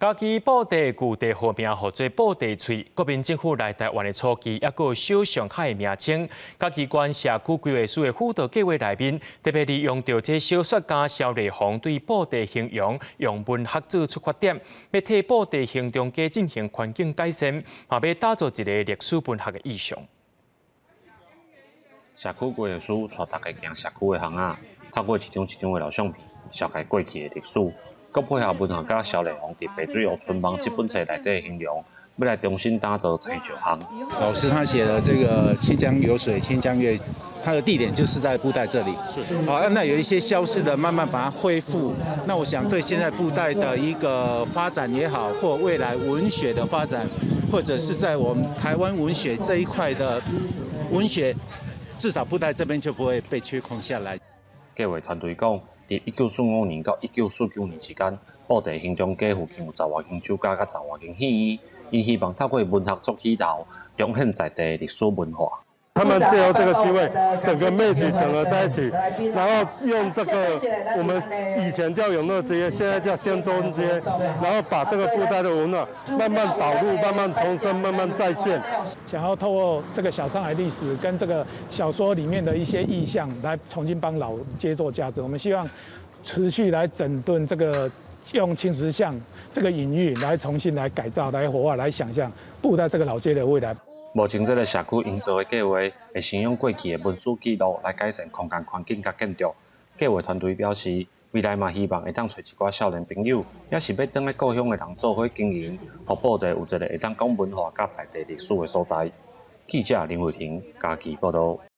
家己布地旧地号名号做布地厝，国民政府来台湾的初期，还有小上海的名称。家己县社区规划署的辅导计划内面，特别利用到这小说家萧丽红对布地形容，用文学做出发点，要替布地形中街进行环境改善，也要打造一个历史文学的意象。社区规划署带大家行社区的巷仔，透过一张的老相片，小解过去的历史。佮配合文学家萧丽红伫《白水湖村坊》这本册内底的形容，要来重新打造青石巷。老师他写了这个清江有水千江月，它的地点就是在布袋这里。好，那有一些消失的，慢慢把它恢复。那我想对现在布袋的一个发展也好，或未来文学的发展，或者是在我们台湾文学这一块的文学，至少布袋这边就不会被缺空下来。计划团队讲。伫1945年到1949年之间，布地行中街附近有10外间酒家、甲10外间戏院，因希望透过文学做起头，彰显在地历史文化。他们借由这个机会，整个妹子整合在一起，然后用这个我们以前叫永乐街，现在叫仙中街，然后把这个布袋的文化慢慢导入、慢慢重生、慢慢再现。想要透过这个小上海历史跟这个小说里面的一些意象，来重新帮老街做价值。我们希望持续来整顿这个。用青石巷这个隐喻来重新来改造、来活化、来想象布袋这个老街的未来。目前这个社区营造的计划会先用过去的文书记录来改善空间环境甲建筑。计划团队表示，未来嘛希望会当找一寡少年朋友，也是要等来故乡的人做伙经营，互布袋有一个会当讲文化甲在地历史的所在。记者林慧婷，家己报道。